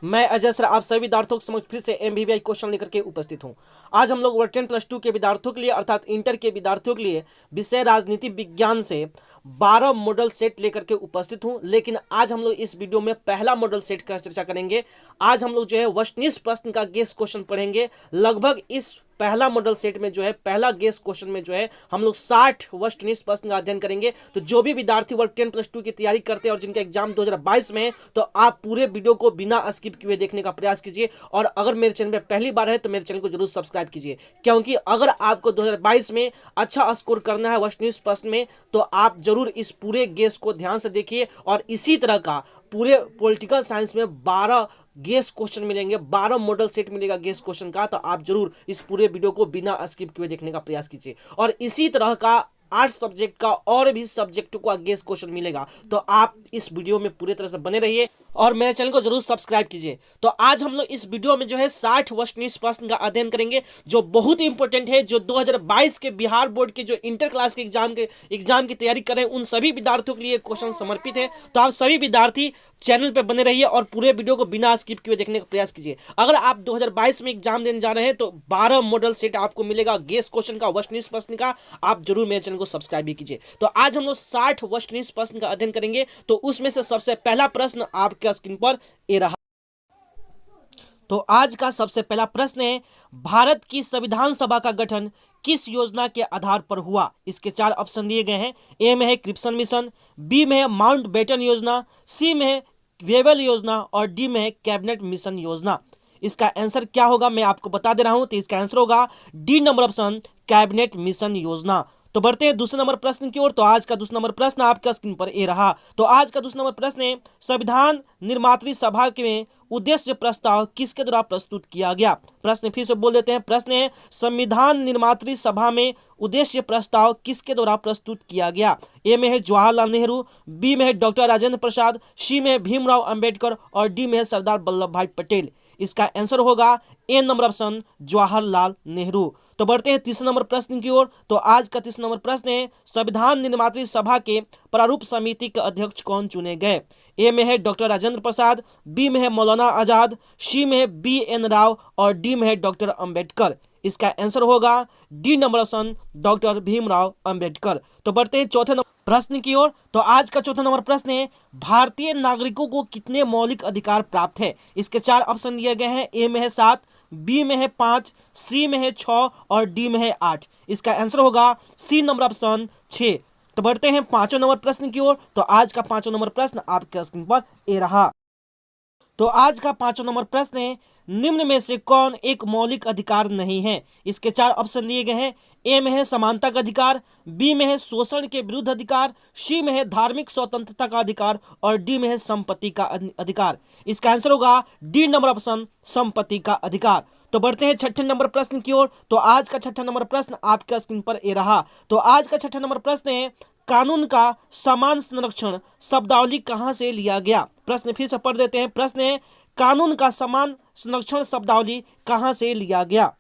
मैं अजय सर आप सभी विद्यार्थियों के समक्ष फिर से एमबीबीआई क्वेश्चन लेकर के उपस्थित हूं। आज हम लोग वर्ग 10 प्लस 2 के विद्यार्थियों के लिए अर्थात इंटर के विद्यार्थियों के लिए विषय राजनीति विज्ञान से 12 मॉडल सेट लेकर के उपस्थित हूं। लेकिन आज हम लोग इस वीडियो में पहला मॉडल सेट का चर्चा करेंगे। आज हम लोग जो है वस्तुनिष्ठ प्रश्न का गेस क्वेश्चन पढ़ेंगे। लगभग इस पहला मॉडल सेट में जो है पहला गेस क्वेश्चन में जो है हम लोग 60 वस्तुनिष्ठ प्रश्न का अध्ययन करेंगे। तो जो भी विद्यार्थी वर्ग 10 प्लस 2 की तैयारी करते हैं और जिनका एग्जाम 2022 में है तो आप पूरे वीडियो को बिना स्किप किए देखने का प्रयास कीजिए। और अगर मेरे चैनल पर पहली बार है तो मेरे चैनल को जरूर सब्सक्राइब कीजिए, क्योंकि अगर आपको 2022 में अच्छा स्कोर करना है वस्तुनिष्ठ प्रश्न में तो आप जरूर इस पूरे गेस को ध्यान से देखिए। और इसी तरह का पूरे पॉलिटिकल साइंस में 12 गेस क्वेश्चन मिलेंगे, 12 मॉडल सेट मिलेगा गेस क्वेश्चन का। तो आप जरूर इस पूरे वीडियो को बिना स्किप किए देखने का प्रयास कीजिए। और इसी तरह का 8 सब्जेक्ट का और भी सब्जेक्टों का गेस क्वेश्चन मिलेगा। तो आप इस वीडियो में पूरी तरह से बने रहिए और मेरे चैनल को जरूर सब्सक्राइब कीजिए। तो आज हम लोग इस वीडियो में जो है 60 वस्तुनिष्ठ प्रश्न का अध्ययन करेंगे, जो बहुत ही इंपॉर्टेंट है। जो 2022 के बिहार बोर्ड के जो इंटर क्लास के एग्जाम की तैयारी कर रहे हैं उन सभी विद्यार्थियों के लिए क्वेश्चन समर्पित है। तो आप सभी विद्यार्थी चैनल पे बने रहिए और पूरे वीडियो को बिना स्किप किए देखने का प्रयास कीजिए। अगर आप 2022 में एग्जाम देने जा रहे हैं तो 12 मॉडल सेट आपको मिलेगा गेस क्वेश्चन का, वस्तुनिष्ठ प्रश्न का। आप जरूर मेरे चैनल को सब्सक्राइब भी कीजिए। तो आज हम लोग 60 वस्तुनिष्ठ प्रश्न का अध्ययन करेंगे। तो उसमें से सबसे पहला प्रश्न आपके स्क्रीन पर ये रहा। तो आज का सबसे पहला प्रश्न है, भारत की संविधान सभा का गठन किस योजना के आधार पर हुआ? इसके 4 ऑप्शन दिए गए हैं। ए में है क्रिप्सन मिशन, बी में है माउंट बेटन योजना, सी में है वेवल योजना और डी में है कैबिनेट मिशन योजना। इसका आंसर क्या होगा मैं आपको बता दे रहा हूं। तो इसका आंसर होगा D number option, cabinet mission योजना। तो बढ़ते हैं दूसरे नंबर प्रश्न की ओर। तो आज का दूसरा नंबर प्रश्न आपका स्क्रीन पर ये रहा। तो आज का दूसरा नंबर प्रश्न है, संविधान निर्मात्री सभा के उद्देश्य प्रस्ताव किसके द्वारा प्रस्तुत किया गया? प्रश्न फिर से बोल देते हैं। प्रश्न है, संविधान निर्मात्री सभा में उद्देश्य प्रस्ताव किसके द्वारा प्रस्तुत किया गया? ए में है जवाहरलाल नेहरू, बी में है डॉक्टर राजेंद्र प्रसाद, सी में है भीमराव अंबेडकर और डी में है सरदार वल्लभ भाई पटेल। इसका आंसर होगा ए नंबर ऑप्शन, जवाहरलाल नेहरू। तो बढ़ते हैं तीसरे नंबर प्रश्न की ओर। तो आज का तीसरा नंबर प्रश्न है, संविधान निर्मात्री सभा के प्रारूप समिति के अध्यक्ष कौन चुने गए? ए में है डॉक्टर राजेंद्र प्रसाद, बी में है मौलाना आजाद, सी में है बी एन राव और डी में है डॉक्टर अंबेडकर। इसका आंसर होगा D number option, doctor Bhimrao Ambedkar. तो बढ़ते हैं चौथे नंबर प्रश्न की ओर। तो आज का चौथा नंबर प्रश्न है, भारतीय नागरिकों को कितने मौलिक अधिकार प्राप्त है? इसके 4 ऑप्शन दिए गए हैं। ए में है 7, बी में है 5, सी में है 6 और डी में है 8। इसका आंसर होगा सी नंबर ऑप्शन 6। तो बढ़ते हैं 5वें नंबर प्रश्न की ओर। तो आज का 5वां नंबर प्रश्न आपके स्क्रीन पर ये रहा। तो आज का 5वां नंबर प्रश्न है, निम्न में से कौन एक मौलिक अधिकार नहीं है? इसके 4 ऑप्शन दिए गए हैं। ए में है समानता का अधिकार, बी में है शोषण के विरुद्ध अधिकार, सी में है धार्मिक स्वतंत्रता का अधिकार और डी में है संपत्ति का अधिकार। इसका आंसर होगा डी नंबर ऑप्शन, संपत्ति का अधिकार। तो बढ़ते हैं छठे नंबर प्रश्न की ओर। तो आज का छठा नंबर प्रश्न आपके स्क्रीन पर ये रहा। तो आज का छठा नंबर प्रश्न है, कानून का समान संरक्षण शब्दावली कहां से लिया गया? प्रश्न फिर से पढ़ देते हैं। प्रश्न है, कानून का समान संरक्षण शब्दावली कहां से लिया गया?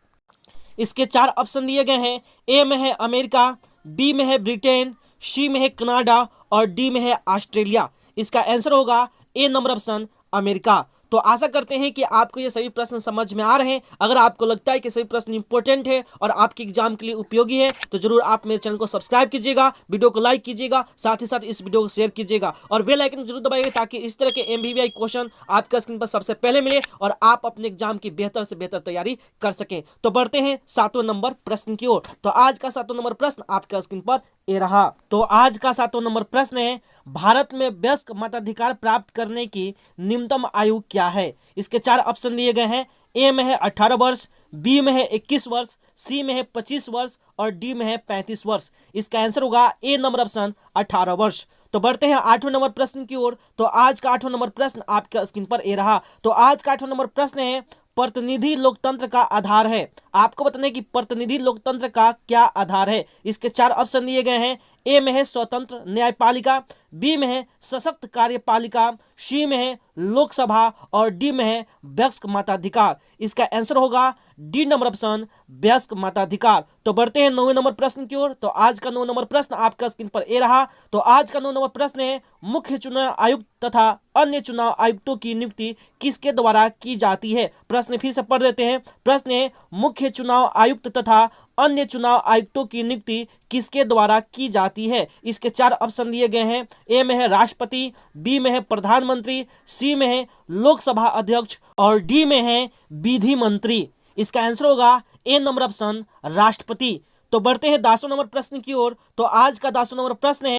इसके 4 ऑप्शन दिए गए हैं। ए में है अमेरिका, बी में है ब्रिटेन, सी में है कनाडा और डी में है ऑस्ट्रेलिया। इसका आंसर होगा ए नंबर ऑप्शन, अमेरिका। तो आशा करते हैं कि आपको ये सभी प्रश्न समझ में आ रहे हैं। अगर आपको लगता है कि सभी प्रश्न इंपॉर्टेंट है और आपके एग्जाम के लिए उपयोगी है तो जरूर आप मेरे चैनल को सब्सक्राइब कीजिएगा, वीडियो को लाइक कीजिएगा, साथ ही साथ इस वीडियो को शेयर कीजिएगा और बेल आइकन जरूर दबाइएगा ताकि इस तरह के एमबीबीआई क्वेश्चन आपके स्क्रीन पर सबसे पहले मिले और आप अपने एग्जाम की बेहतर से बेहतर तैयारी कर सकें। तो बढ़ते हैं 7वें नंबर प्रश्न की ओर। तो आज का 7वां नंबर प्रश्न आपके स्क्रीन पर ये रहा। तो आज का 7वां नंबर प्रश्न है, भारत में वयस्क मताधिकार प्राप्त करने की न्यूनतम आयु क्या है? इसके 4 ऑप्शन दिए गए हैं। ए में है 18 वर्ष, बी में है 21 वर्ष, सी में है 25 वर्ष और डी में है 35 वर्ष। इसका आंसर होगा ए नंबर ऑप्शन, 18 वर्ष। तो बढ़ते हैं 8वें नंबर प्रश्न की ओर। तो आज का 8वां नंबर प्रश्न आपके स्क्रीन पर ये रहा। तो आज का 8वां नंबर प्रश्न है, प्रतिनिधि लोकतंत्र का आधार है आपको बताना है कि प्रतिनिधि लोकतंत्र का क्या आधार है। इसके 4 ऑप्शन दिए गए हैं। ए में है स्वतंत्र न्यायपालिका, बी में है सशक्त कार्यपालिका, सी में है लोकसभा और डी में है वयस्क मताधिकार। इसका आंसर होगा डी नंबर ऑप्शन वयस्क मताधिकार। तो बढ़ते हैं 9वें नंबर प्रश्न की ओर। तो आज का 9 नंबर प्रश्न आपका स्क्रीन पर ए रहा। तो आज का 9 नंबर प्रश्न है, मुख्य चुनाव आयुक्त तथा अन्य चुनाव आयुक्तों की नियुक्ति किसके द्वारा की जाती है। प्रश्न फिर से पढ़ देते हैं। प्रश्न है, मुख्य चुनाव आयुक्त तथा अन्य चुनाव आयुक्तों की नियुक्ति किसके द्वारा की जाती है। इसके 4 ऑप्शन दिए गए हैं। ए में है राष्ट्रपति, बी में है प्रधानमंत्री, सी में है लोकसभा अध्यक्ष और डी में है विधि मंत्री। इसका आंसर होगा ए नंबर ऑप्शन राष्ट्रपति। तो बढ़ते हैं 10वें नंबर प्रश्न की ओर। तो आज का 10वां नंबर प्रश्न है,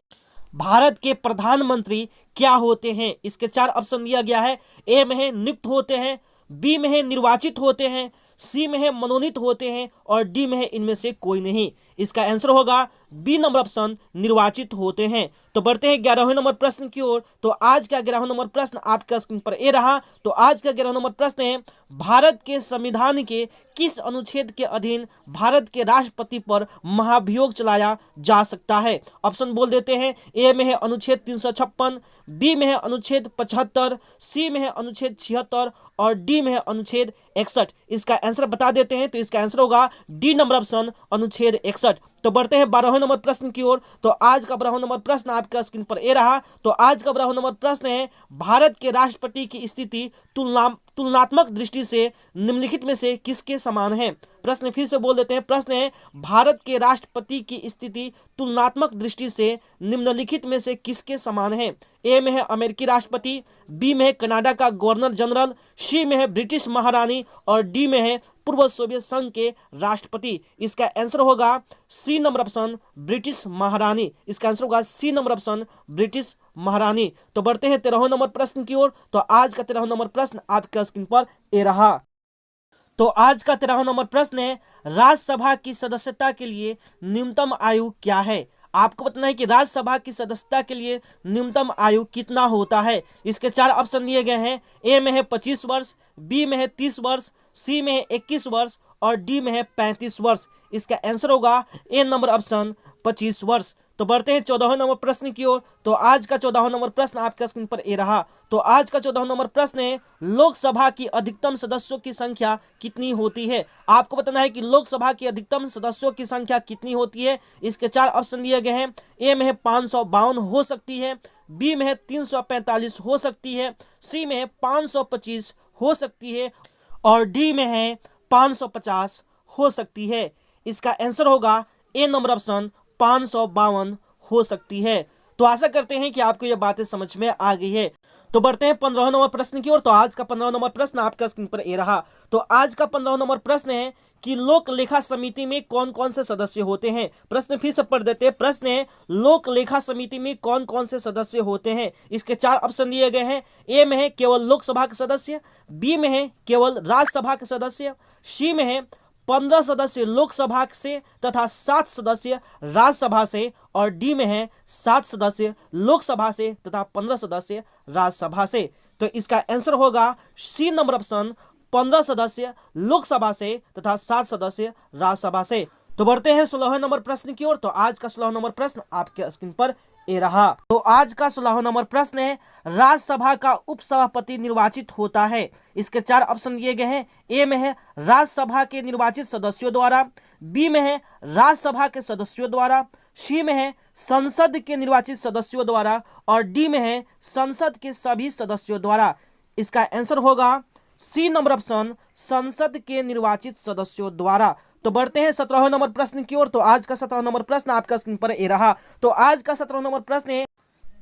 भारत के प्रधानमंत्री क्या होते हैं। इसके 4 ऑप्शन दिया गया है। ए में है नियुक्त होते हैं, बी में है निर्वाचित होते हैं, सी में है मनोनीत होते हैं और डी में है इनमें से कोई नहीं। इसका आंसर होगा बी नंबर ऑप्शन निर्वाचित होते हैं। तो बढ़ते हैं 11वें नंबर प्रश्न की ओर। तो आज का 11वां नंबर प्रश्न आपका स्क्रीन पर ए रहा। तो आज का 11वां नंबर प्रश्न है, भारत के संविधान के किस अनुच्छेद के अधीन भारत के राष्ट्रपति पर महाभियोग चलाया जा सकता है। ऑप्शन बोल देते हैं। ए में है अनुच्छेद 356, बी में है अनुच्छेद 75, सी में है अनुच्छेद 76 और डी में है अनुच्छेद 61। इसका आंसर बता देते हैं। तो इसका आंसर होगा डी नंबर ऑप्शन अनुच्छेद 61। तो बढ़ते हैं 12वें नंबर प्रश्न की ओर। तो आज का 12वां नंबर प्रश्न आपका स्क्रीन पर ए रहा। तो आज का 12वां नंबर प्रश्न है, भारत के राष्ट्रपति की स्थिति तुलनात्मक दृष्टि से निम्नलिखित में से किसके समान है। प्रश्न फिर से बोल देते हैं। प्रश्न है, भारत के राष्ट्रपति की स्थिति तुलनात्मक दृष्टि से निम्नलिखित में से किसके समान है। ए में है अमेरिकी राष्ट्रपति, बी में है कनाडा का गवर्नर जनरल, सी में है ब्रिटिश महारानी और डी में है पूर्व सोवियत संघ के राष्ट्रपति। इसका आंसर होगा सी नंबर ऑप्शन ब्रिटिश महारानी। इसका आंसर होगा सी नंबर ऑप्शन ब्रिटिश महारानी। तो बढ़ते हैं 13वें नंबर प्रश्न की ओर। तो आज का 13वां नंबर प्रश्न आपका स्क्रीन पर ए रहा। तो आज का 13वां नंबर प्रश्न है, राज्यसभा की सदस्यता के लिए न्यूनतम आयु क्या है। आपको बताना है कि राज्यसभा की सदस्यता के लिए न्यूनतम आयु कितना होता है। इसके 4 ऑप्शन दिए गए हैं। ए में है 25 वर्ष, बी में है 30 वर्ष, सी में है 21 वर्ष और डी में है 35 वर्ष। इसका आंसर होगा ए नंबर ऑप्शन 25 वर्ष। तो बढ़ते हैं 14वें नंबर प्रश्न की ओर। तो आज का 14वां नंबर प्रश्न आपका स्क्रीन पर ए रहा। तो आज का 14वां नंबर प्रश्न है, लोकसभा की अधिकतम सदस्यों की संख्या कितनी होती है। आपको बताना है कि लोकसभा की अधिकतम सदस्यों की संख्या कितनी होती है। इसके 4 ऑप्शन दिए गए हैं। ए में है 552 हो सकती है, बी में है 345 हो सकती है, सी में है 525 हो सकती है और डी में है 550 हो सकती है। इसका आंसर होगा ए नंबर ऑप्शन 552 हो सकती है। तो आशा करते हैं कि आपको ये बातें समझ में आ गई है। तो बढ़ते हैं 15वें नंबर प्रश्न की ओर। तो आज का 15वां नंबर प्रश्न आपका स्क्रीन पर ए रहा। तो आज का 15वां नंबर प्रश्न है कि लोक लेखा समिति में कौन कौन से सदस्य होते हैं। प्रश्न फिर से पढ़ देते हैं। प्रश्न है, लोक लेखा समिति में कौन कौन से सदस्य होते हैं। इसके 4 ऑप्शन दिए गए हैं। ए में है केवल लोकसभा के सदस्य, बी में है केवल राज्यसभा के सदस्य, सी में है 15 सदस्य लोकसभा से तथा 7 सदस्य राज्यसभा से और डी में है 7 सदस्य लोकसभा से तथा 15 सदस्य राज्यसभा से। तो इसका आंसर होगा सी नंबर ऑप्शन 15 सदस्य लोकसभा से तथा 7 सदस्य राज्यसभा से। तो बढ़ते हैं 16वें नंबर प्रश्न की ओर। तो आज का 16वां नंबर प्रश्न आपके स्क्रीन पर ए रहा। तो आज का 16वां नंबर प्रश्न है, राज्यसभा का उपसभापति निर्वाचित होता है। इसके 4 ऑप्शन दिए गए हैं। ए में है राज्यसभा के निर्वाचित सदस्यों द्वारा, बी में है राज्यसभा के सदस्यों द्वारा, सी में है संसद के निर्वाचित सदस्यों द्वारा और डी में है संसद के सभी सदस्यों द्वारा। इसका आंसर होगा सी नंबर ऑप्शन संसद के निर्वाचित सदस्यों द्वारा। तो बढ़ते हैं 17वें नंबर प्रश्न की ओर। तो आज का 17वां नंबर प्रश्न आपका स्क्रीन पर ए रहा। तो आज का 17वां नंबर प्रश्न है,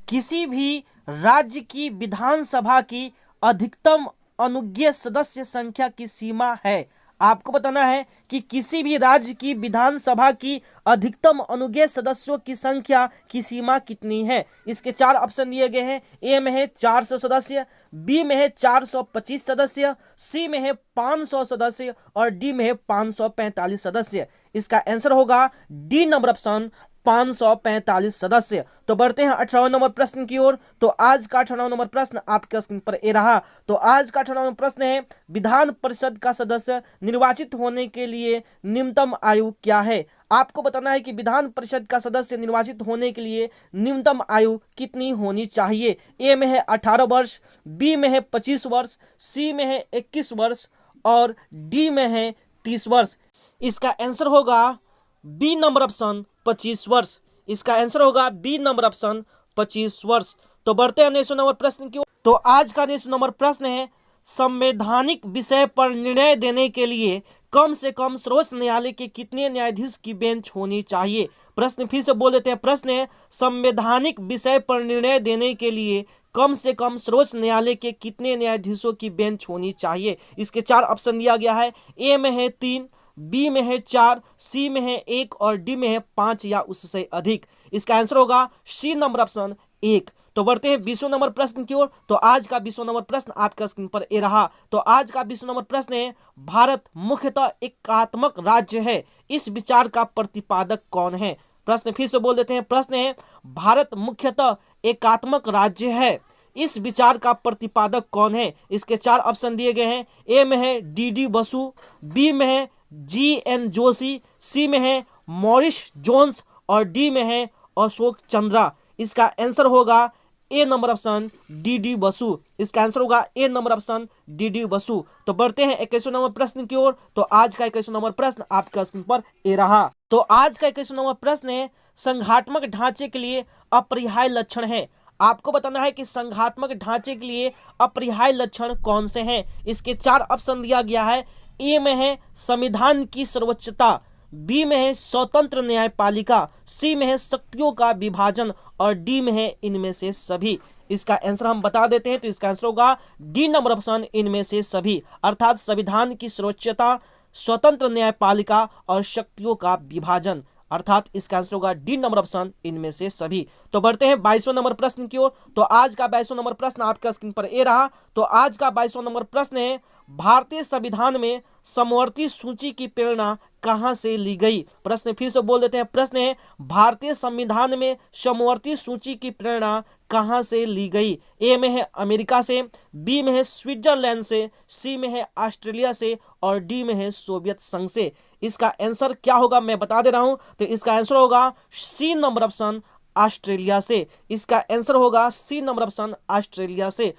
किसी भी राज्य की विधानसभा की अधिकतम अनुज्ञेय सदस्य संख्या की सीमा है। आपको बताना है कि किसी भी राज्य की विधानसभा की अधिकतम अनुज्ञेय सदस्यों की संख्या की सीमा कितनी है। इसके 4 ऑप्शन दिए गए हैं। ए में है 400 सदस्य, बी में है 425 सदस्य, सी में है 500 सदस्य और डी में है 545 सदस्य। इसका आंसर होगा डी नंबर ऑप्शन 545 सदस्य। तो बढ़ते हैं 18 नंबर प्रश्न की ओर। तो आज का 18 नंबर प्रश्न आपके स्क्रीन पर ये रहा। तो आज का 18 नंबर प्रश्न है, विधान परिषद का सदस्य निर्वाचित होने के लिए न्यूनतम आयु क्या है? आपको बताना है कि विधान परिषद का सदस्य निर्वाचित होने के लिए न्यूनतम आयु कितनी होनी चाहिए। ए में है 18 वर्ष, बी में है 25 वर्ष, सी में है 21 वर्ष और डी में है 30 वर्ष। इसका आंसर होगा बी नंबर ऑप्शन 25 वर्ष। इसका आंसर होगा बी नंबर ऑप्शन 25 वर्ष। तो बढ़ते हैं 19 नंबर प्रश्न की ओर। तो आज का 19 नंबर प्रश्न है, संवैधानिक विषय पर निर्णय देने के लिए कम से कम सर्वोच्च न्यायालय के कितने न्यायाधीश की बेंच होनी चाहिए? प्रश्न फिर से बोल देते हैं। प्रश्न है, संवैधानिक विषय पर निर्णय देने के लिए कम से कम सर्वोच्च न्यायालय के कितने न्यायाधीशों की बेंच होनी चाहिए? इसके 4 ऑप्शन दिया गया है। ए में है 3, बी में है 4, सी में है 1 और डी में है 5 या उससे अधिक। इसका आंसर होगा सी नंबर ऑप्शन 1। तो बढ़ते हैं 20 नंबर प्रश्न की ओर। तो आज का 20 नंबर प्रश्न आपका स्क्रीन पर ये रहा। तो आज का 20 नंबर प्रश्न है, भारत मुख्यतः एकात्मक राज्य है, इस विचार का प्रतिपादक कौन है? प्रश्न फिर से बोल देते हैं। प्रश्न है, भारत मुख्यतः एकात्मक राज्य है, इस विचार का प्रतिपादक कौन है? इसके 4 ऑप्शन दिए गए हैं। ए में है डी बसु, बी में है जी.एन. जोशी, सी में है मॉरिस जोन्स और डी में है अशोक चंद्रा। इसका आंसर होगा ए नंबर ऑप्शन डी बसु। इसका आंसर होगा ए नंबर ऑप्शन डी बसु। तो बढ़ते हैं 21 नंबर प्रश्न की ओर। तो आज का 21 नंबर प्रश्न आपका स्क्रीन पर ए रहा। तो आज का 21 नंबर प्रश्न है, संघात्मक ढांचे के लिए अपरिहार्य लक्षण है। आपको बताना है कि संघात्मक ढांचे के लिए अपरिहार्य लक्षण कौन से हैं। इसके 4 ऑप्शन दिया गया है। ए में है संविधान की सर्वोच्चता, बी में है स्वतंत्र न्यायपालिका, सी में है शक्तियों का विभाजन और डी में है इनमें से सभी। इसका आंसर हम बता देते हैं। तो इसका आंसर होगा डी नंबर ऑप्शन इनमें से सभी, अर्थात संविधान की सर्वोच्चता, स्वतंत्र न्यायपालिका और शक्तियों का विभाजन, अर्थात इसका आंसर होगा डी नंबर ऑप्शन इनमें से सभी। तो बढ़ते हैं 22 नंबर प्रश्न की ओर। तो आज का 22 नंबर प्रश्न आपका स्क्रीन पर ए रहा। तो आज का 22 नंबर प्रश्न है, भारतीय संविधान में समवर्ती सूची की प्रेरणा कहां से ली गई? प्रश्न फिर से बोल देते हैं। प्रश्न है, भारतीय संविधान में समवर्ती सूची की प्रेरणा कहां से ली गई? ए में है अमेरिका से, बी में है स्विट्जरलैंड से, सी में है ऑस्ट्रेलिया से और डी में है सोवियत संघ से। इसका आंसर क्या होगा मैं बता दे रहा हूं। तो इसका आंसर होगा सी नंबर ऑप्शन ऑस्ट्रेलिया से। इसका आंसर होगा सी नंबर ऑप्शन ऑस्ट्रेलिया से।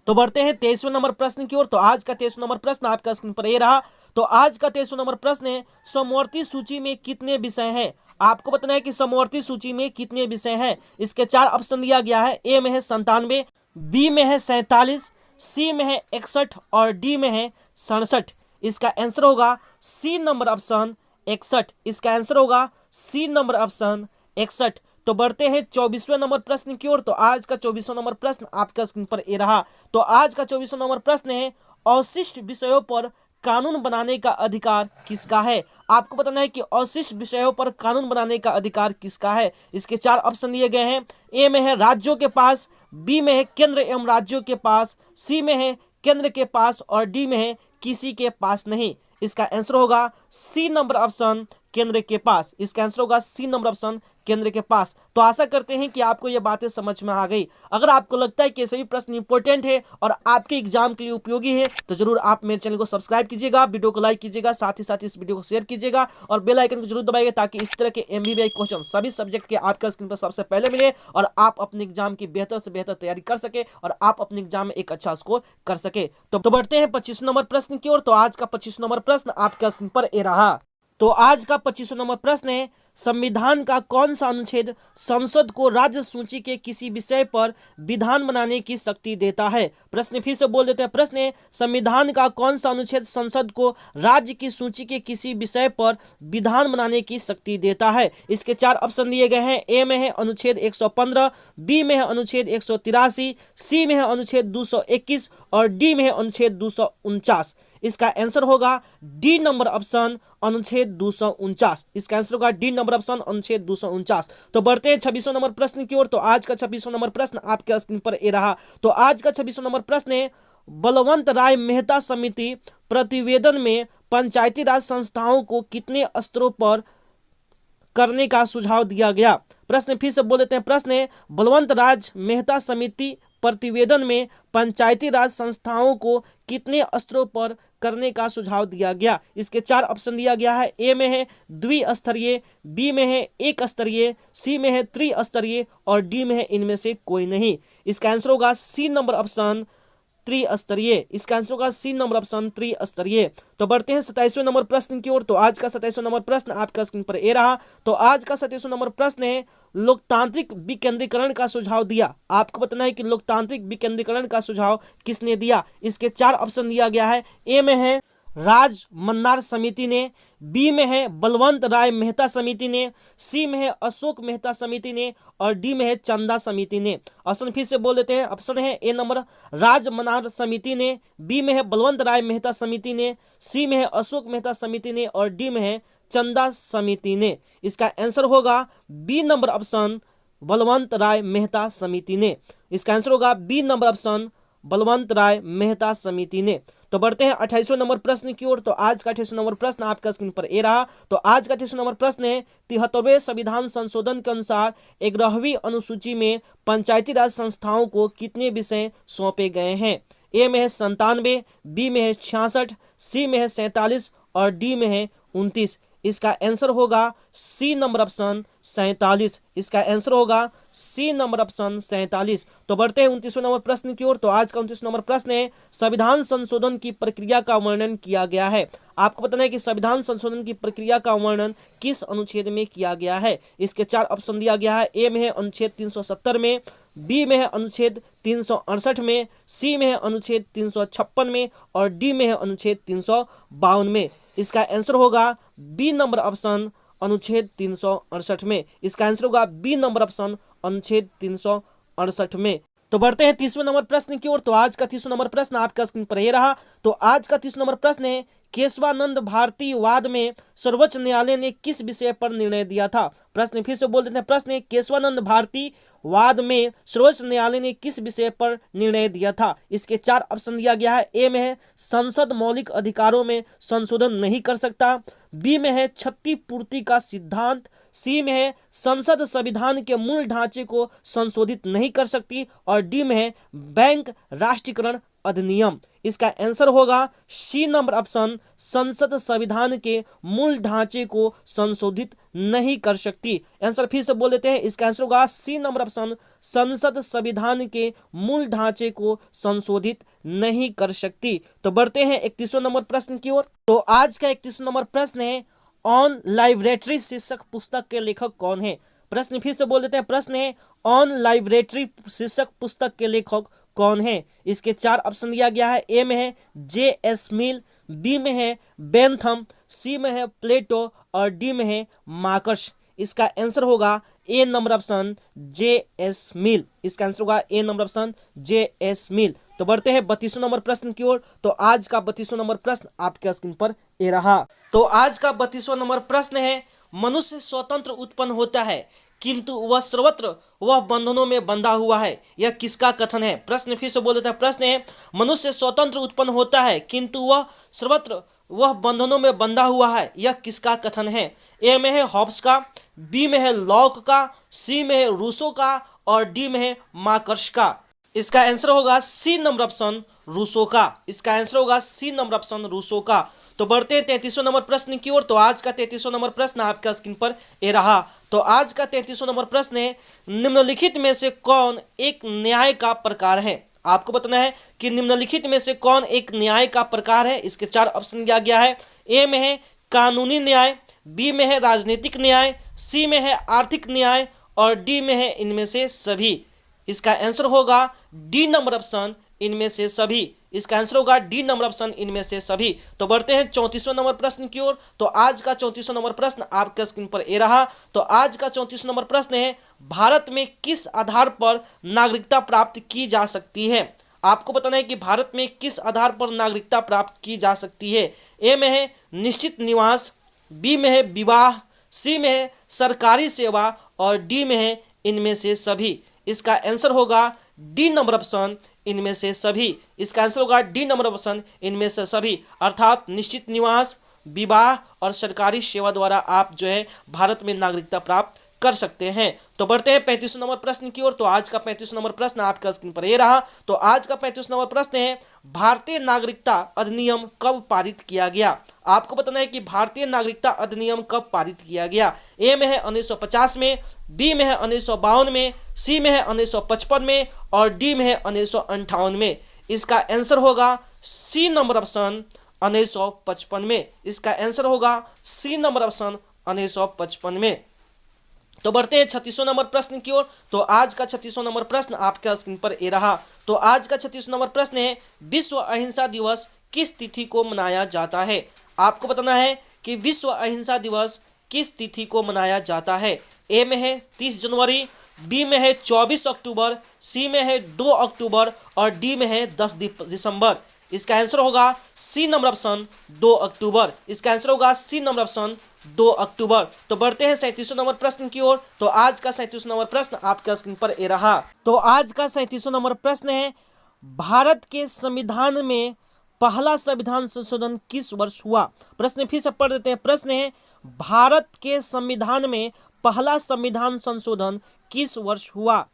तो बढ़ते हैं 23वें नंबर प्रश्न की ओर। तो आज का 23वां नंबर प्रश्न आपका स्क्रीन पर ये रहा। तो आज का 23वां नंबर प्रश्न है, समवर्ती सूची में कितने विषय हैं? आपको बताना है कि समवर्ती सूची में कितने विषय हैं। इसके 4 ऑप्शन दिया गया है। ए में है 97, बी में है 47, सी में है 61 और डी में है 67। इसका आंसर होगा सी नंबर ऑप्शन 61। इसका आंसर होगा सी नंबर ऑप्शन 61। तो बढ़ते हैं 24वें नंबर प्रश्न की ओर। तो आज का 24वां नंबर प्रश्न आपका स्क्रीन पर ये रहा। तो आज का 24वां नंबर प्रश्न है, अवशिष्ट विषयों पर कानून बनाने का अधिकार किसका है? आपको बताना है कि अवशिष्ट विषयों पर कानून बनाने का अधिकार किसका है। इसके 4 ऑप्शन दिए गए हैं। ए में है राज्यों के पास, बी में है केंद्र एवं राज्यों के पास, सी में है केंद्र के पास और डी में है किसी के पास नहीं। इसका आंसर होगा सी नंबर ऑप्शन केंद्र के पास। इसका आंसर होगा सी नंबर ऑप्शन केंद्र के पास। तो आशा करते हैं कि आपको ये बातें समझ में आ गई। अगर आपको लगता है कि ये सभी प्रश्न इंपॉर्टेंट है और आपके एग्जाम के लिए उपयोगी है तो जरूर आप मेरे चैनल को सब्सक्राइब कीजिएगा, वीडियो को लाइक कीजिएगा, साथ ही साथ इस वीडियो को शेयर कीजिएगा और बेल आइकन को जरूर दबाइएगा ताकि इस तरह के एमबीबीआई क्वेश्चन सभी सब्जेक्ट के आपका स्क्रीन पर सबसे पहले मिले और आप अपने एग्जाम की बेहतर से बेहतर तैयारी कर सके और आप अपने एग्जाम में एक अच्छा स्कोर कर सके। तो बढ़ते हैं 25 नंबर प्रश्न की ओर। तो आज का 25 नंबर प्रश्न आपका स्क्रीन पर ये रहा। तो आज का 25वां नंबर प्रश्न है, संविधान का कौन सा अनुच्छेद संसद को राज्य सूची के किसी विषय पर विधान बनाने की शक्ति देता है? प्रश्न फिर से बोल देते हैं। प्रश्न है, संविधान का कौन सा अनुच्छेद संसद को राज्य की सूची के किसी विषय पर विधान बनाने की शक्ति देता है? इसके 4 ऑप्शन दिए गए हैं। ए में है अनुच्छेद 115, बी में है अनुच्छेद 183, सी में है अनुच्छेद 221 और डी में है अनुच्छेद 249। इसका आंसर होगा डी नंबर ऑप्शन अनुच्छेद 249। इसका आंसर होगा डी नंबर ऑप्शन अनुच्छेद 249। तो बढ़ते हैं 26वां नंबर प्रश्न की ओर। तो आज का 26वां नंबर प्रश्न आपके स्क्रीन पर ये रहा। तो आज का 26वां नंबर प्रश्न है, बलवंत राय मेहता समिति प्रतिवेदन में पंचायती राज संस्थाओं को कितने स्तरों पर करने का सुझाव दिया गया। प्रश्न फिर से बोल देते हैं। प्रश्न है, बलवंत राज मेहता समिति प्रतिवेदन में पंचायती राज संस्थाओं को कितने स्तरों पर करने का सुझाव दिया गया? इसके 4 ऑप्शन दिया गया है। ए में है द्विस्तरीय, बी में है एक स्तरीय, सी में है त्रिस्तरीय और डी में है इनमें से कोई नहीं। इसका आंसर होगा सी नंबर ऑप्शन त्रिस्तरीय। इसका आंसर होगा सी नंबर ऑप्शन त्रिस्तरीय। तो बढ़ते हैं 27वें नंबर प्रश्न की ओर। तो आज का 27वां नंबर प्रश्न आपका स्क्रीन पर ए रहा। तो आज का 27वां नंबर प्रश्न है, लोकतांत्रिक विकेंद्रीकरण का सुझाव दिया। आपको बताना है कि लोकतांत्रिक विकेंद्रीकरण का सुझाव किसने दिया? इसके 4 ऑप्शन दिया गया है। ए में है राज मन्नार समिति ने, बी में है बलवंत राय मेहता समिति ने, सी में है अशोक मेहता समिति ने और डी में है चंदा समिति ने। ऑप्शन फिर से बोल देते हैं। ऑप्शन है ए नंबर राज मन्नार समिति ने, बी में है बलवंत राय मेहता समिति ने, सी में है अशोक मेहता समिति ने और डी में है चंदा समिति ने। इसका आंसर होगा बी नंबर ऑप्शन बलवंत राय मेहता समिति ने। इसका आंसर होगा बी नंबर ऑप्शन बलवंत राय मेहता समिति ने। तो बढ़ते हैं 28वें नंबर प्रश्न की ओर। तो आज का 28वां नंबर प्रश्न आपका स्क्रीन पर ए रहा। तो आज का 28वां नंबर प्रश्न है, 73वें संविधान संशोधन के अनुसार 11वीं अनुसूची में पंचायती राज संस्थाओं को कितने विषय सौंपे गए हैं? ए में है 97, बी में है 66, सी में है 47 और डी में है 29। इसका आंसर होगा सी नंबर ऑप्शन 47। इसका आंसर होगा सी नंबर ऑप्शन 47। तो बढ़ते हैं 29वें नंबर प्रश्न की ओर। तो आज का 29वां नंबर प्रश्न है, संविधान संशोधन की प्रक्रिया का वर्णन किया गया है। आपको बताना है कि संविधान संशोधन की प्रक्रिया का वर्णन किस अनुच्छेद में किया गया है? इसके 4 ऑप्शन दिया गया है। ए में है अनुच्छेद 370 में, बी में है अनुच्छेद 368 में, सी में है अनुच्छेद 356 में और डी में है अनुच्छेद 352 में। इसका आंसर होगा बी नंबर ऑप्शन अनुच्छेद 368 में। इसका आंसर होगा बी नंबर ऑप्शन अनुच्छेद 368 में। तो बढ़ते हैं 30वें नंबर प्रश्न की ओर। तो आज का 30वां नंबर प्रश्न आपका स्क्रीन पर ये रहा। तो आज का 30वां नंबर प्रश्न है, केशवानंद भारती वाद में सर्वोच्च न्यायालय ने किस विषय पर निर्णय दिया था? प्रश्न फिर से बोल देते हैं। प्रश्न है, केशवानंद भारती वाद में सर्वोच्च न्यायालय ने किस विषय पर निर्णय दिया था? इसके 4 ऑप्शन दिया गया है। ए में है संसद मौलिक अधिकारों में संशोधन नहीं कर सकता, बी में है क्षतिपूर्ति का सिद्धांत, सी में है संसद संविधान के मूल ढांचे को संशोधित नहीं कर सकती और डी में है बैंक राष्ट्रीयकरण अधिनियम। इसका आंसर होगा सी नंबर ऑप्शन संसद संविधान के मूल ढांचे को संशोधित नहीं कर सकती। आंसर फिर से बोल देते हैं। इसका आंसर होगा सी नंबर ऑप्शन संसद संविधान के मूल ढांचे को संशोधित नहीं कर सकती। तो बढ़ते हैं 31वें नंबर प्रश्न की ओर। तो आज का 31वां नंबर प्रश्न है, ऑन लाइब्रेटरी शीर्षक पुस्तक के लेखक कौन है? प्रश्न फिर से बोल देते हैं। प्रश्न है, ऑन लाइब्रेटरी शीर्षक पुस्तक के लेखक कौन है? इसके 4 ऑप्शन दिया गया है। ए में है J.S. मिल, बी में है बेंथम, सी में है प्लेटो और डी में है मार्कस। इसका आंसर होगा ए नंबर ऑप्शन J.S. मिल। इसका आंसर होगा ए नंबर ऑप्शन J.S. मिल। तो बढ़ते हैं 32वें नंबर प्रश्न की ओर। तो आज का 32वां नंबर प्रश्न आपके स्क्रीन पर ए रहा। तो आज का 32वां नंबर प्रश्न है, मनुष्य स्वतंत्र उत्पन्न होता है किंतु वह सर्वत्र वह बंधनों में बंधा हुआ है, यह किसका कथन है? प्रश्न फिर से बोल देता है। प्रश्न है, मनुष्य स्वतंत्र उत्पन्न होता है किंतु वह सर्वत्र वह बंधनों में बंधा हुआ है, यह किसका कथन है? ए में है हॉब्स का, बी में है लॉक का, सी में है रूसो का और डी में है मार्कस का। इसका आंसर होगा सी नंबर ऑप्शन रूसो का। इसका आंसर होगा सी नंबर ऑप्शन रूसो का। तो बढ़ते हैं 33वें नंबर प्रश्न की ओर। तो आज का 33वां नंबर प्रश्न आपका स्क्रीन पर ए रहा। तो आज का 33वां नंबर प्रश्न है, निम्नलिखित में से कौन एक न्याय का प्रकार है? आपको बताना है कि निम्नलिखित में से कौन एक न्याय का प्रकार है। इसके 4 ऑप्शन दिया गया है। ए में है कानूनी न्याय, बी में है राजनीतिक न्याय, सी में है आर्थिक न्याय और डी में है इनमें से सभी। इसका आंसर होगा डी नंबर ऑप्शन इनमें से सभी। इसका आंसर होगा डी नंबर ऑप्शन इनमें से सभी। तो बढ़ते हैं 34वें नंबर प्रश्न की ओर। तो आज का 34वां नंबर प्रश्न आपके स्क्रीन पर ए रहा। तो आज का 34वां नंबर प्रश्न है, भारत में किस आधार पर नागरिकता प्राप्त की जा सकती है? आपको बताना है कि भारत में किस आधार पर नागरिकता प्राप्त की जा सकती है। ए में है निश्चित निवास, बी में है विवाह, सी में है सरकारी सेवा और डी में है इनमें से सभी। इसका आंसर होगा डी नंबर ऑप्शन इनमें से सभी। इसका आंसर होगा डी नंबर ऑप्शन इनमें से सभी, अर्थात निश्चित निवास, विवाह और सरकारी सेवा द्वारा आप जो है भारत में नागरिकता प्राप्त कर सकते हैं। तो बढ़ते हैं 35 नंबर प्रश्न की ओर। तो आज का 35 नंबर प्रश्न आपका स्क्रीन पर ये रहा। तो आज का 35 नंबर प्रश्न है, भारतीय नागरिकता अधिनियम कब पारित किया गया? आपको बताना है कि भारतीय नागरिकता अधिनियम कब पारित किया गया। ए में है 1950 में, बी में है 1952 में, सी में है 1955 में और डी में है 1958 में। इसका आंसर होगा सी नंबर ऑप्शन 1955 में। इसका आंसर होगा सी नंबर ऑप्शन 1955 में। तो बढ़ते हैं 36 नंबर प्रश्न की ओर। तो आज का 36 नंबर प्रश्न आपका स्क्रीन पर ये रहा। तो आज का 36 नंबर प्रश्न है, विश्व अहिंसा दिवस किस तिथि को मनाया जाता है? आपको बताना है कि विश्व अहिंसा दिवस किस तिथि को मनाया जाता है। ए में है 30 जनवरी, बी में है 24 अक्टूबर, सी में है 2 अक्टूबर और डी में है 10 दिसंबर। इसका आंसर होगा सी नंबर ऑप्शन 2 अक्टूबर। इसका आंसर होगा सी नंबर ऑप्शन 2 अक्टूबर। तो बढ़ते हैं 37 नंबर प्रश्न की ओर। तो आज का 37 नंबर प्रश्न आपका स्क्रीन पर ये रहा। तो आज का 37 नंबर प्रश्न है, भारत के संविधान में पहला संविधान संशोधन किस वर्ष हुआ? प्रश्न फिर से पढ़ देते हैं। प्रश्न है, भारत के संविधान में पहला संविधान संशोधन किस वर्ष हुआ?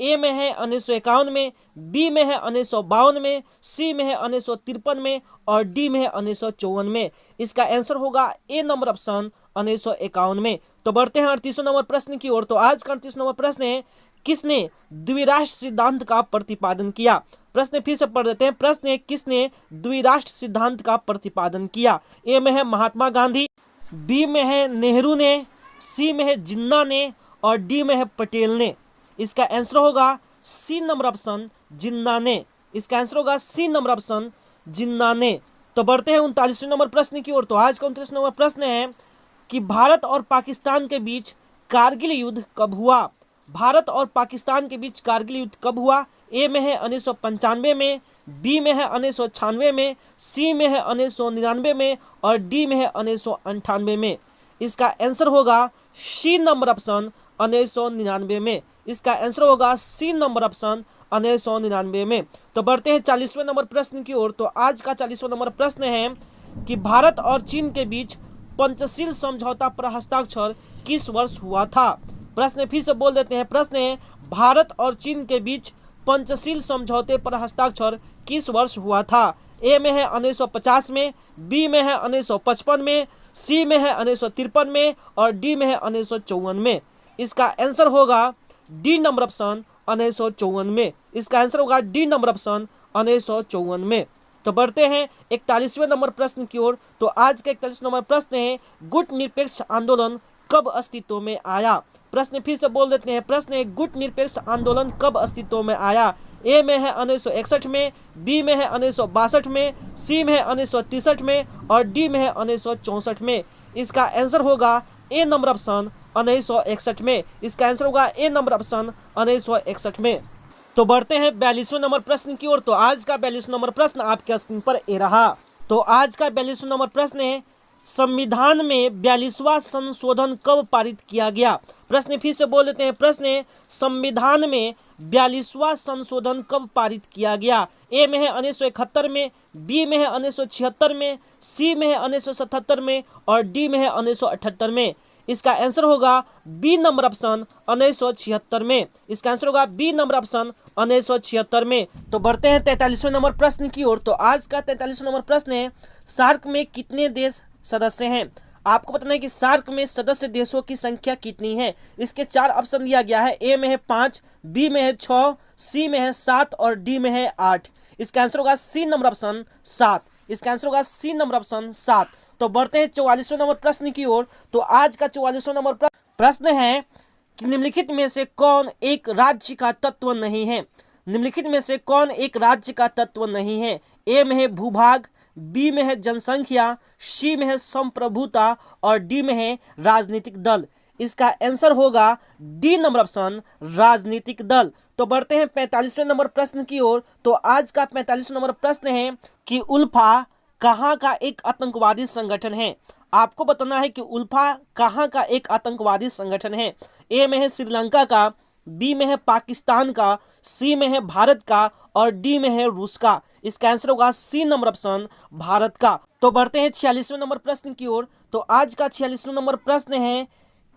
ए में है 1951 में, बी में है 1952 में, सी में है 1953 में और डी में है 1954 में। इसका आंसर होगा ए नंबर ऑप्शन 1951 में। तो बढ़ते हैं 38 नंबर प्रश्न की ओर। तो आज का 38 नंबर प्रश्न है, किसने द्विराष्ट्र सिद्धांत का प्रतिपादन किया? प्रश्न फिर से पढ़ देते हैं। प्रश्न है, किसने द्विराष्ट्र सिद्धांत का प्रतिपादन किया? ए में है महात्मा गांधी, बी में है नेहरू ने, सी में है जिन्ना ने और डी में है पटेल ने। इसका आंसर होगा सी नंबर ऑप्शन जिन्ना ने। इसका आंसर होगा सी नंबर ऑप्शन जिन्ना ने। तो बढ़ते हैं 39 नंबर प्रश्न की ओर। तो आज का 39 नंबर प्रश्न है कि भारत और पाकिस्तान के बीच कारगिल युद्ध कब हुआ? भारत और पाकिस्तान के बीच कारगिल युद्ध कब हुआ? ए में है 1995 में, बी में है 1996 में, सी में है 1999 में और डी में है 1998 में। इसका आंसर होगा सी नंबर ऑप्शन 1999 में। इसका आंसर होगा सी नंबर ऑप्शन 1999 में। तो बढ़ते हैं 40वें नंबर प्रश्न की ओर। तो आज का 40वां नंबर प्रश्न है कि भारत और चीन के बीच पंचशील समझौता पर हस्ताक्षर किस वर्ष हुआ था? प्रश्न फिर से बोल देते हैं। प्रश्न है, भारत और चीन के बीच पंचशील समझौते पर हस्ताक्षर किस वर्ष हुआ था? ए में है 1950 में, बी में है 1955 में, सी में है 1953 में और डी में है 1954 में। इसका आंसर होगा डी नंबर ऑप्शन 1954 में। इसका आंसर होगा डी नंबर ऑप्शन 1954 में। तो बढ़ते हैं 41वें नंबर प्रश्न की ओर। तो आज का 41 नंबर प्रश्न है, गुट निरपेक्ष आंदोलन कब अस्तित्व में आया? प्रश्न फिर से बोल देते हैं। प्रश्न है, गुट निरपेक्ष आंदोलन कब अस्तित्व में आया? ए में है 1961 में, बी में है 1962 में, सी में है 1963 में और डी में है 1964 में। इसका आंसर होगा ए नंबर ऑप्शन 1961 में। इसका आंसर होगा ए नंबर ऑप्शन 1961 में। तो बढ़ते हैं 42वें नंबर प्रश्न की ओर। तो आज का 42वां नंबर प्रश्न आपके स्क्रीन पर ये रहा। तो आज का 42वां नंबर प्रश्न है, संविधान में 42वां संशोधन कब पारित किया गया? प्रश्न फिर से बोल देते हैं। प्रश्न है, संविधान में 42वां संशोधन कब पारित किया गया? ए में है 1971 में, बी में है 1976 में, सी में है 1977 में और डी में है 1978 में। इसका आंसर होगा बी नंबर ऑप्शन 1976 में। इसका आंसर होगा बी नंबर ऑप्शन 1976 में। तो बढ़ते हैं 43वें नंबर प्रश्न की ओर। तो आज का 43वां नंबर प्रश्न है, सार्क में कितने देश सदस्य हैं? आपको बताना है कि सार्क में सदस्य देशों की संख्या कितनी है। इसके 4 ऑप्शन दिया गया है। ए में है 5, बी में है 6, सी में है 7 और डी में है 8। इसका आंसर होगा सी नंबर ऑप्शन 7। इसका आंसर होगा सी नंबर ऑप्शन 7। तो बढ़ते हैं 44वें नंबर प्रश्न की ओर। तो आज का 44वां नंबर प्रश्न है कि निम्नलिखित में से कौन एक राज्य का तत्व नहीं है? निम्नलिखित में से कौन एक राज्य का तत्व नहीं है? ए में है भूभाग, बी में है जनसंख्या, सी में है संप्रभुता और डी में है राजनीतिक दल। इसका आंसर होगा डी नंबर ऑप्शन राजनीतिक दल। तो बढ़ते हैं 45वें नंबर प्रश्न की ओर। तो आज का 45वां नंबर प्रश्न है कि उल्फा कहाँ का एक आतंकवादी संगठन है? आपको बताना है कि उल्फा कहाँ का एक आतंकवादी संगठन है। ए में है श्रीलंका का, बी में है पाकिस्तान का, सी में है भारत का और डी में है रूस का। इसका आंसर होगा सी नंबर ऑप्शन भारत का। तो बढ़ते हैं 46वें नंबर प्रश्न की ओर। तो आज का 46वां नंबर प्रश्न है,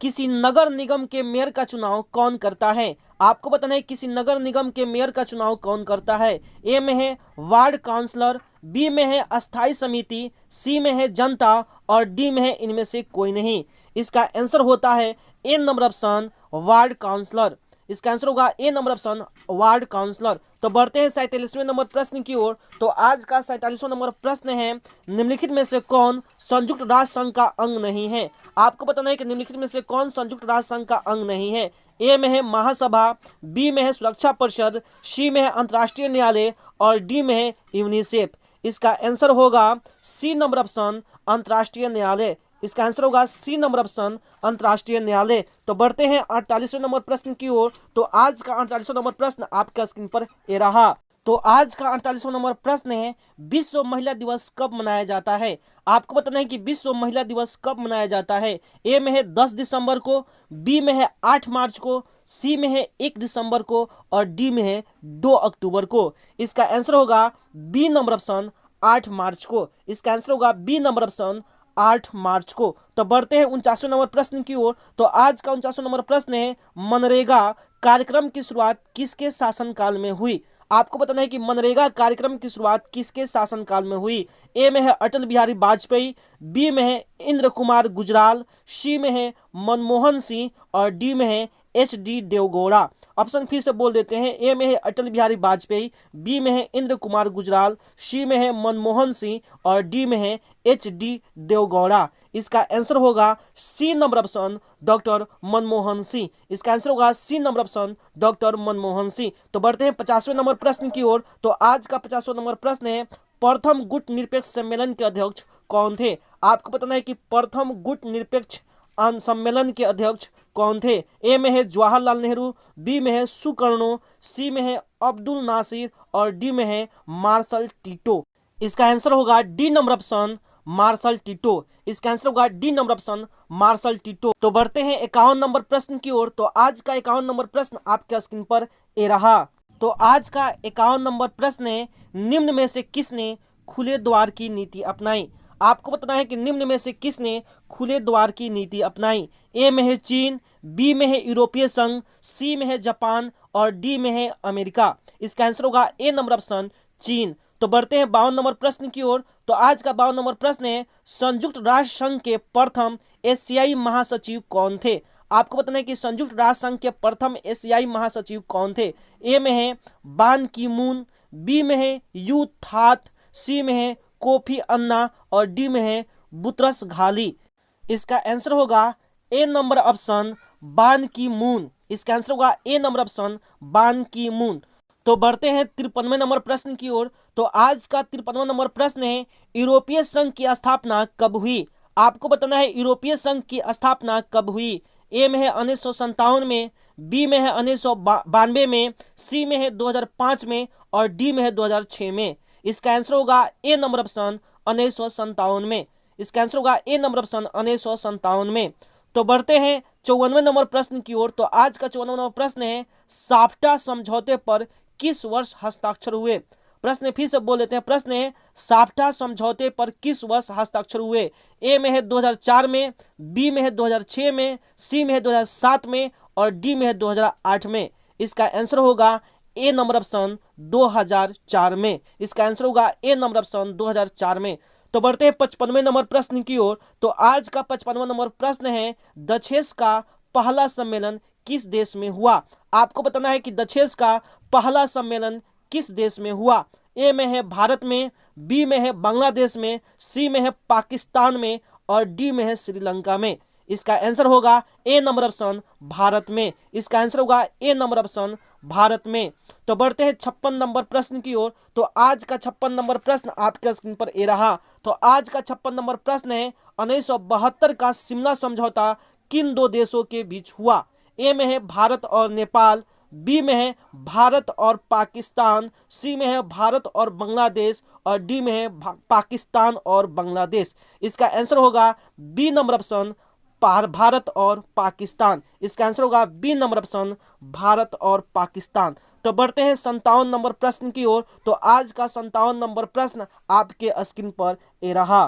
किसी नगर निगम के मेयर का चुनाव कौन करता है? आपको बताना है किसी नगर निगम के मेयर का चुनाव कौन करता है। ए में है वार्ड काउंसलर, बी में है अस्थाई समिति, सी में है जनता और डी में है इनमें से कोई नहीं। इसका आंसर होता है ए नंबर ऑप्शन वार्ड काउंसलर। इसका आंसर होगा ए नंबर ऑप्शन वार्ड काउंसलर। तो बढ़ते हैं 47वें नंबर प्रश्न की ओर। तो आज का 47वां नंबर प्रश्न है, निम्नलिखित में से कौन संयुक्त राष्ट्र संघ का अंग नहीं है? आपको बताना है कि निम्नलिखित में से कौन संयुक्त राष्ट्र संघ का अंग नहीं है। ए में है महासभा, बी में है सुरक्षा परिषद, सी में है अंतर्राष्ट्रीय न्यायालय और डी में है यूनिसेफ। इसका आंसर होगा सी नंबर ऑप्शन अंतर्राष्ट्रीय न्यायालय। इसका आंसर होगा सी नंबर ऑप्शन अंतर्राष्ट्रीय न्यायालय। तो बढ़ते हैं 48वें नंबर प्रश्न की ओर। तो आज का 48वां नंबर प्रश्न आपका स्क्रीन पर ये रहा। तो आज का 48वां नंबर प्रश्न है, विश्व महिला दिवस कब मनाया जाता है? आपको बताना है कि विश्व महिला दिवस कब मनाया जाता है। ए में है 10 दिसंबर को, बी में है 8 मार्च को, सी में है 1 दिसंबर को और डी में है 2 अक्टूबर को। इसका आंसर होगा बी नंबर ऑप्शन 8 मार्च को। इसका आंसर होगा बी नंबर ऑप्शन 8 मार्च को। तो बढ़ते हैं 49वें नंबर प्रश्न की ओर। तो आज का 49वां नंबर प्रश्न है, मनरेगा कार्यक्रम की शुरुआत किसके शासनकाल में हुई? आपको बताना है कि मनरेगा कार्यक्रम की शुरुआत किसके शासनकाल में हुई। ए में है अटल बिहारी वाजपेयी, बी में है इंद्र कुमार गुजराल, सी में है मनमोहन सिंह और डी में है एच.डी. देवगौड़ा। ऑप्शन फिर से बोल देते हैं। ए में है अटल बिहारी वाजपेयी, बी में है इंद्र कुमार गुजराल, सी में है मनमोहन सिंह और डी में है एच.डी. देवगौड़ा। इसका आंसर होगा C number option doctor Manmohan Singh. इसका आंसर होगा C number option doctor Manmohan Singh. तो बढ़ते हैं 50वें नंबर प्रश्न की ओर। तो आज का 50वां नंबर प्रश्न है, प्रथम गुट निरपेक्ष सम्मेलन के अध्यक्ष कौन थे? आपको बताना है कि प्रथम गुट निरपेक्ष सम्मेलन के अध्यक्ष कौन थे। ए में है जवाहरलाल नेहरू, बी में है सुकर्णो, सी में है अब्दुल नासिर और डी में है मार्शल टीटो। इसका आंसर होगा D number option marshal Tito. इसका आंसर होगा D number option marshal Tito. तो बढ़ते हैं 51 नंबर प्रश्न की ओर। तो आज का 51 नंबर प्रश्न आपके स्क्रीन पर ए रहा। तो आज का 51 नंबर प्रश्न है, निम्न में से किसने खुले द्वार की नीति अपनाई? आपको बताना है कि निम्न में से किसने खुले द्वार की नीति अपनाई। ए में है चीन, बी में है यूरोपीय संघ, सी में है जापान और डी में है अमेरिका। इसका आंसर होगा ए नंबर ऑप्शन चीन। तो बढ़ते हैं 52 नंबर प्रश्न की ओर। तो आज का 52 नंबर प्रश्न है, संयुक्त राष्ट्र संघ के प्रथम एशियाई महासचिव कौन थे? आपको बताना है कि संयुक्त राष्ट्र संघ के प्रथम एशियाई महासचिव कौन थे। ए में है बान की मून, बी में है यू थाट, सी में है कोफी अन्ना और डी में है बुतरस घाली। इसका आंसर होगा ए नंबर ऑप्शन बान की मून। इसका आंसर होगा ए नंबर ऑप्शन बान की मून। तो बढ़ते हैं 53वें नंबर प्रश्न की ओर। तो आज का 53वां नंबर प्रश्न है, यूरोपीय संघ की स्थापना कब हुई? आपको बताना है यूरोपीय संघ की स्थापना कब हुई। ए में है 1957 में, बी में है 1992 में, सी में है 2005 में और डी में है 2006 में। इसका आंसर होगा ए नंबर ऑप्शन 1957 में। इसका आंसर होगा ए नंबर ऑप्शन 1957 में। तो बढ़ते हैं 54वें नंबर प्रश्न की ओर। तो आज का 54वां नंबर प्रश्न है, साफ्टा समझौते पर किस वर्ष हस्ताक्षर हुए? प्रश्न फिर से बोल देते हैं। प्रश्न है, साफ्टा समझौते पर किस वर्ष हस्ताक्षर हुए? ए में है 2004 में, बी में है 2006 में, सी में है 2007 में और डी में है 2008 में। इसका आंसर होगा ए नंबर ऑप्शन 2004 में। इसका आंसर होगा ए नंबर ऑप्शन 2004 में। तो बढ़ते हैं 55वें नंबर प्रश्न की ओर। तो आज का 55वां नंबर प्रश्न है, दक्षेस का पहला सम्मेलन किस देश में हुआ? आपको बताना है कि दक्षेस का पहला सम्मेलन किस देश में हुआ। ए में है भारत में, बी में है बांग्लादेश में, सी में है पाकिस्तान में और डी में है श्रीलंका में। इसका आंसर होगा ए नंबर ऑप्शन भारत में। इसका आंसर होगा ए नंबर ऑप्शन भारत में। तो बढ़ते हैं 56 नंबर प्रश्न की ओर। तो आज का 56 नंबर प्रश्न आपके स्क्रीन पर ए रहा। तो आज का 56 नंबर प्रश्न है, 1972 का शिमला समझौता किन दो देशों के बीच हुआ? ए में है भारत और नेपाल, बी में है भारत और पाकिस्तान, सी में है भारत और बांग्लादेश और डी में है पाकिस्तान और बांग्लादेश। इसका आंसर होगा बी नंबर ऑप्शन भारत और पाकिस्तान। इसका आंसर होगा बी नंबर ऑप्शन भारत और पाकिस्तान। तो बढ़ते हैं 57 नंबर प्रश्न की ओर। तो आज का 57 नंबर प्रश्न आपके स्क्रीन पर ये रहा।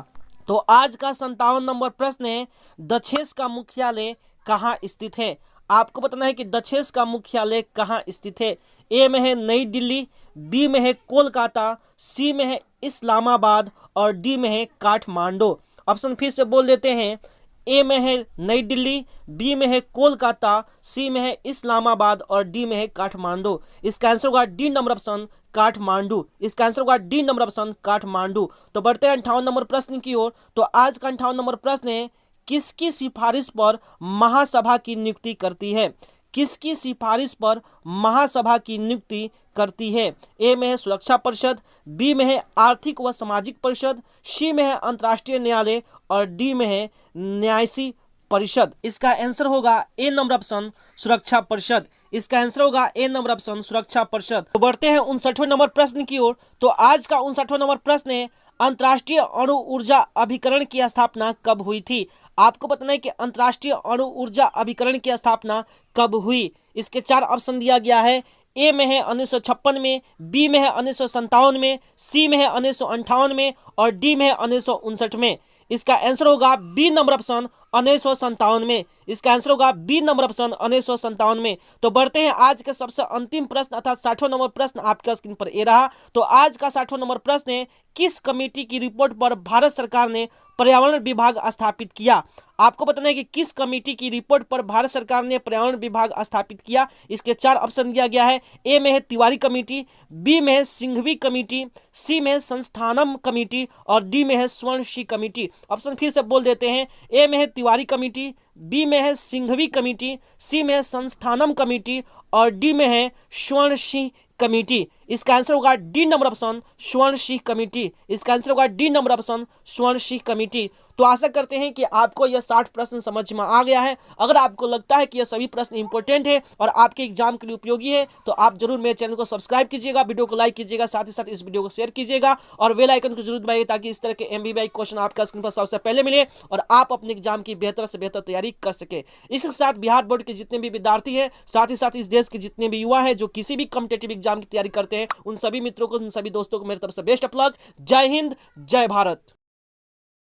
तो आज का 57 नंबर प्रश्न है, दक्षेस का मुख्यालय कहाँ स्थित है? आपको बताना है कि दक्षेस का मुख्यालय कहाँ स्थित है। ए में है नई दिल्ली, बी में है कोलकाता, सी में है इस्लामाबाद और डी में है काठमांडू। ऑप्शन फिर से बोल देते हैं, ए में है नई दिल्ली, बी में है कोलकाता, सी में है इस्लामाबाद और डी में है काठमांडू। इसका आंसर होगा डी नंबर ऑप्शन काठमांडू। इसका आंसर होगा डी नंबर ऑप्शन काठमांडू। तो बढ़ते हैं 58 नंबर प्रश्न की ओर। तो आज का 58 नंबर प्रश्न है, किसकी सिफारिश पर महासभा की नियुक्ति करती है? किसकी सिफारिश पर महासभा की नियुक्ति करती है? ए में है सुरक्षा परिषद, बी में है आर्थिक व सामाजिक परिषद, सी में है अंतर्राष्ट्रीय न्यायालय और डी में है न्यायिक परिषद। इसका आंसर होगा ए नंबर ऑप्शन सुरक्षा परिषद। इसका आंसर होगा ए नंबर ऑप्शन सुरक्षा परिषद। तो बढ़ते हैं 59वें नंबर प्रश्न की ओर। तो आज का 59वां नंबर प्रश्न है, अंतर्राष्ट्रीय अणु ऊर्जा अभिकरण की स्थापना कब हुई थी? आपको बताना है कि अंतर्राष्ट्रीय अणु ऊर्जा अभिकरण की स्थापना कब हुई। इसके 4 ऑप्शन दिया गया है। ए में है 1956 में, बी में है 1957 में, सी में है 1958 में और डी में है 1959 में। इसका आंसर होगा बी नंबर ऑप्शन 1957 में। इसका आंसर होगा बी नंबर ऑप्शन 1957 में। तो बढ़ते हैं आज के सबसे अंतिम प्रश्न अर्थात 60वां नंबर प्रश्न आपके स्क्रीन पर ये रहा। तो आज का 60वां नंबर प्रश्न है, किस कमेटी की रिपोर्ट पर भारत सरकार ने पर्यावरण विभाग स्थापित किया? आपको बताना है कि किस कमेटी की रिपोर्ट पर भारत सरकार ने पर्यावरण विभाग स्थापित किया। इसके 4 ऑप्शन दिया गया है। ए में है तिवारी कमेटी, बी में है सिंघवी कमेटी, सी में है संस्थानम कमेटी और डी में है स्वर्ण सिंह कमेटी। ऑप्शन फिर से बोल देते हैं, ए में है तिवारी कमेटी, बी में है सिंघवी कमेटी, सी में है संस्थानम कमेटी और डी में है स्वर्ण सिंह कमेटी। इसका आंसर होगा डी नंबर ऑप्शन स्वर्ण सिंह कमेटी। इसका आंसर होगा डी नंबर ऑप्शन स्वर्ण सिंह कमेटी। तो आशा करते हैं कि आपको यह 60 प्रश्न समझ में आ गया है। अगर आपको लगता है कि यह सभी प्रश्न इंपॉर्टेंट है और आपके एग्जाम के लिए उपयोगी है तो आप जरूर मेरे चैनल को सब्सक्राइब कीजिएगा, वीडियो को लाइक कीजिएगा, साथ ही साथ इस वीडियो को शेयर कीजिएगा और बेल आइकन को जरूर दबाइए ताकि इस तरह के एमबीबीआई क्वेश्चन आपका स्क्रीन पर सबसे पहले मिले और आप अपने एग्जाम की बेहतर से बेहतर तैयारी कर सके। इसके साथ बिहार बोर्ड के जितने भी विद्यार्थी हैं, साथ ही साथ इस देश के जितने भी युवा हैं जो किसी भी कॉम्पिटिटिव एग्जाम की तैयारी करते हैं, उन सभी मित्रों को, उन सभी दोस्तों को मेरी तरफ से बेस्ट ऑफ लक। जय हिंद, जय भारत।